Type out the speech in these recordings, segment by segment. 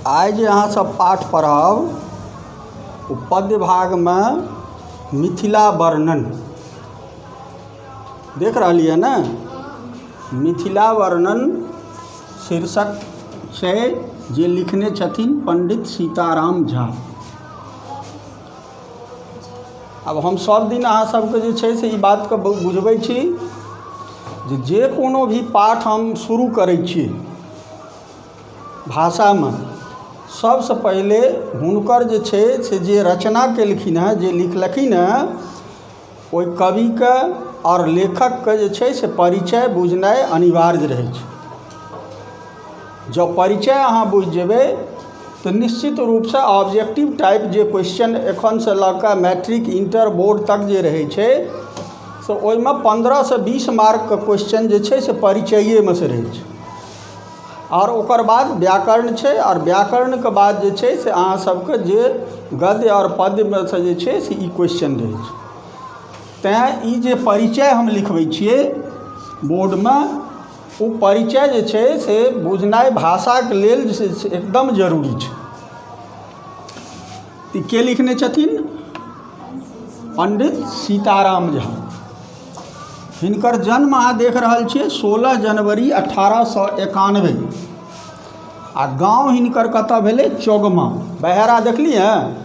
आइ जे अहाँ सब पाठ पढ़ब ओ पद्य भाग में मिथिला वर्णन देख रहिए ना। मिथिला वर्णन शीर्षक छै जे लिखने छथिन पंडित सीताराम झा। अब हम सब दिन अहाँ सबके जे छै से ई बात के बुझबै छी जे कोनो भी पाठ हम शुरू करै छी भाषा में सबसे पहले हुनकर जे छै से जे रचना केलखिन हैं, जे लिखलखिन हैं, ओहि कवि के और लेखक के जे छै से परिचय बुझनाइ अनिवार्य रहै छै। जब परिचय अहाँ बुझ जेबै तो निश्चित रूप से ऑब्जेक्टिव टाइप जे क्वेश्चन एखन से लऽ मैट्रिक इंटर बोर्ड तक जे रहै छै से ओहिमे 15 से 20 मार्क के क्वेश्चन जे छै से परिचये में से रहै छै। और ओकर बाद व्याकरण छै और व्याकरण के बाद जे छै से अहाँ सबके जे गद्य और पद्य में से जे छै से ई क्वेश्चन रहै छै। तैं ई जे परिचय हम लिखबै छियै बोर्ड में ओ परिचय जे छै से बुझनाइ भाषा के लेल जे छै एकदम जरूरी छै। ई के लिखने छथिन? पंडित सीताराम झा। हिनकर जन्म अहाँ देख रहल छियै 16 जनवरी 1891 आ गाँव हिनकर कतऽ भेलै? चौगमा। बहेरा देखली हैं?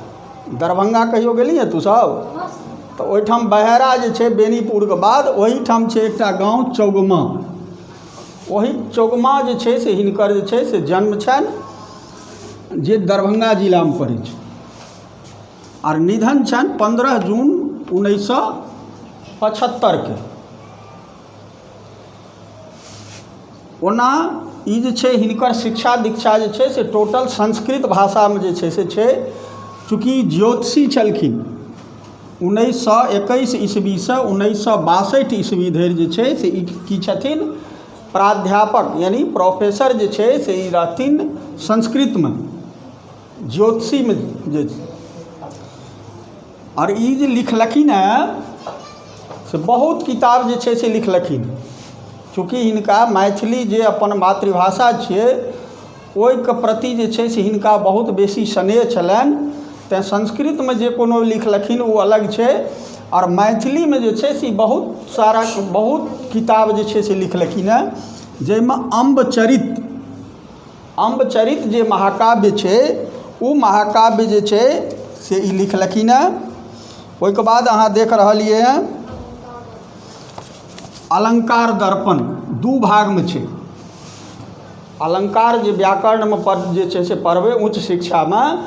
दरभंगा कहियो गेली हैं तू सब? तो ओहिठाम बहेरा जे छै बेनीपुर के बाद ओहीठाम छै एकटा गाँव चौगमा। वही चौगमा जे छै से हिनकर जे छै से जन्म छनि जे दरभंगा जिला में पड़ै छै और निधन छनि 15 जून 1975 के। ओना ई जे छै हिनकर शिक्षा दीक्षा जे छै से टोटल संस्कृत भाषा में जे छै से छै। चूँकि ज्योतिषी छलखिन 1921 ईस्वी से 1962 ईस्वी धरि जे छै से ई की छथिन? प्राध्यापक यानी प्रोफेसर जे छै से ई रहथिन संस्कृत में, ज्योतिषी में जे। और ई जे लिखलखिन हैं से बहुत किताब जे छै से लिखलखिन। चूँकि हिनका मैथिली जे अपन मातृभाषा छियै ओहि के प्रति जे छै से हिनका बहुत बेसी स्नेह छलनि। तैं संस्कृत में जे कोनो लिखलखिन वो अलग छै और मैथिली में जे छै से बहुत सारा बहुत किताब जे छै से लिखलखिन हैं, जाहिमे अम्बचरित जे महाकाव्य छै वो महाकाव्य जे छै से ई लिखलखिन हैं। ओहि के बाद अहाँ देख रहलिए हैं अलंकार दर्पण 2 भाग में छै। अलंकार जे व्याकरण में जे छै से पढ़बै उच्च शिक्षा में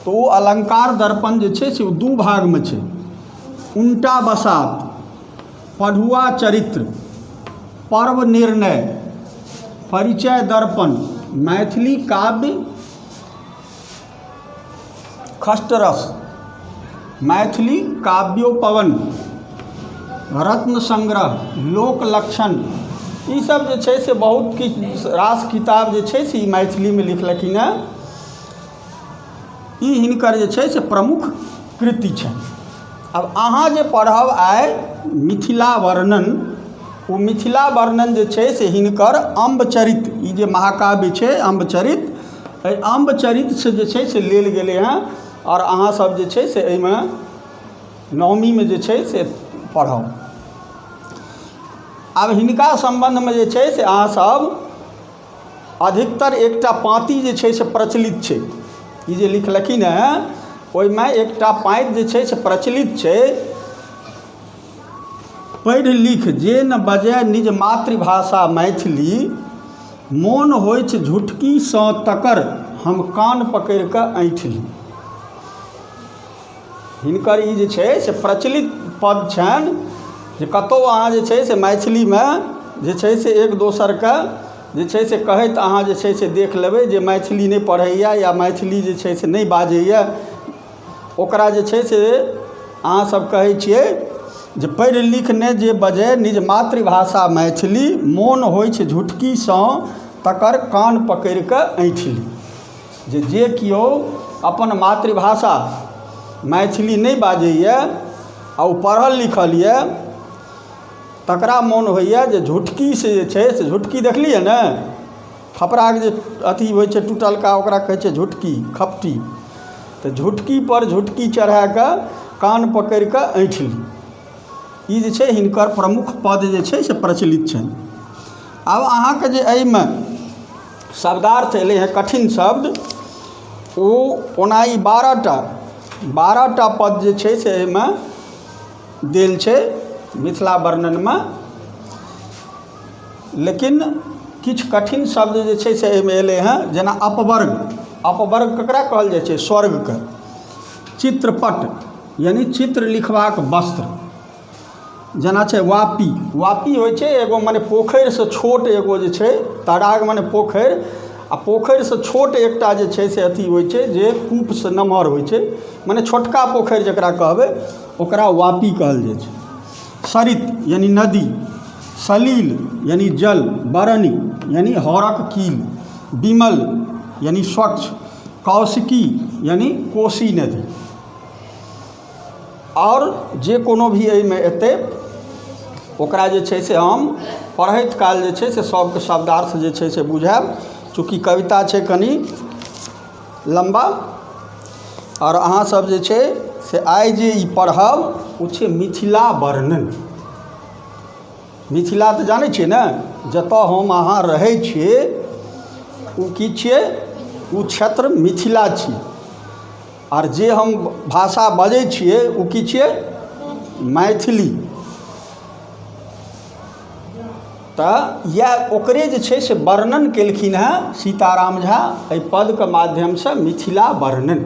तो वो अलंकार दर्पण जे छै से 2 भाग में छै। उनटा बसात, पढ़ुआ चरित्र, पर्व निर्णय, परिचय दर्पण, मैथिली काव्य खष्टरस, मैथिली काव्योपवन, रत्न संग्रह, लोक लक्षण, ई सब जे छै से बहुत रास किताब जे छै से मैथिली में लिखलखिन हैं। ई हिनकर जे छै से प्रमुख कृति छनि। अब अहाँ जे पढ़ब आइ मिथिला वर्णन, वो मिथिला वर्णन जे छै से हिनकर अम्बचरित, ई जे महाकाव्य छै अम्बचरित, एहि अम्बचरित से जे छै से लेल गेलै हैं और अहाँ सब जे छै से एहिमे नवमी में जे छै से पढ़ब। अब हिनका संबंध में जे छै से अहाँ सब अधिकतर एकटा पाँति जे छै से प्रचलित छै। ई जे लिखलखिन हैं ओहिमे एकटा पाँति जे छै से प्रचलित छै। पढ़ि लिख जे न बजै निज मातृभाषा मैथिली, मोन होइ छै झुटकी सँ तकर हम कान पकड़ि कऽ ऐंठली। हिनकर ई जे छै से प्रचलित पद छनि जे कतौ अहाँ जे छै से मैथिली में जे छै से एक दोसर के जे छै से कहैत अहाँ जे छै से देख लेबै जे मैथिली नहीं पढ़ैया या मैथिली जे छै से नहीं बाजैया, ओकरा जे छै से अहाँ सब कहै छियै जे पढ़ि लिख ने जे बजै निज मातृभाषा मैथिली, मोन होइ छै झुटकी सँ तकर कान पकड़ि कऽ ऐंठली। जे किओ अपन मातृभाषा मैथिली नहीं बाजैया आ ओ पढ़ल लिखल यऽ तकरा मोन होइए जे झुटकी से जे छै से, झुटकी देखलिए ने खपराके जे अथी होइ छै टूटलका ओकरा कहै छै झुटकी खपटी। तऽ झुटकी पर झुटकी चढ़ा कऽ कान पकड़ि कऽ ऐँठ ली, ई जे छै हिनकर प्रमुख पद जे छै से प्रचलित छनि। आब अहाँके जे एहिमे शब्दार्थ एलै हेँ कठिन शब्द, ओ ओना ई 12टा पद जे छै से एहिमे देल छै मिथिला वर्णनमे, लेकिन किछु कठिन शब्द जे छै से एहिमे एलै हेँ, जेना अपवर्ग ककरा कहल जाइ छै? स्वर्गके। चित्रपट यानी चित्र लिखबाक वस्त्र, जेना छै वापी होइ छै एगो मने पोखरिसँ छोट एगो जे छै, तड़ाग मने पोखरि, आ पोखरिसँ छोट एकटा जे छै से अथी होइ छै जे कूपसँ नमहर होइ छै, मने छोटका पोखरि जकरा कहबै ओकरा वापी कहल जाइ छै। सरित यानी नदी, सलील यानी जल, बरनी यानी हौरक कील, विमल यानी स्वच्छ, कौशिकी यानी कोशी नदी। और जे कोनो भी एहिमे एतै ओकरा जे छै से हम पढ़ैत काल जे छै से सबके शब्दार्थ जे छै से बुझायब, चूँकि कविता छै कनि लम्बा, और अहाँसब जे छै से आइ जे ई पढ़ब ओ छै मिथिला वर्णन। मिथिला तऽ जानै छियै ने, जतऽ हम अहाँ रहै छियै ओ की छियै? ओ क्षेत्र मिथिला छी। और जे हम भाषा बजै छियै ओ की छियै? मैथिली। तऽ इएह ओकरे जे छै से वर्णन केलखिन हेँ सीताराम झा एहि पदके माध्यमसँ, मिथिला वर्णन।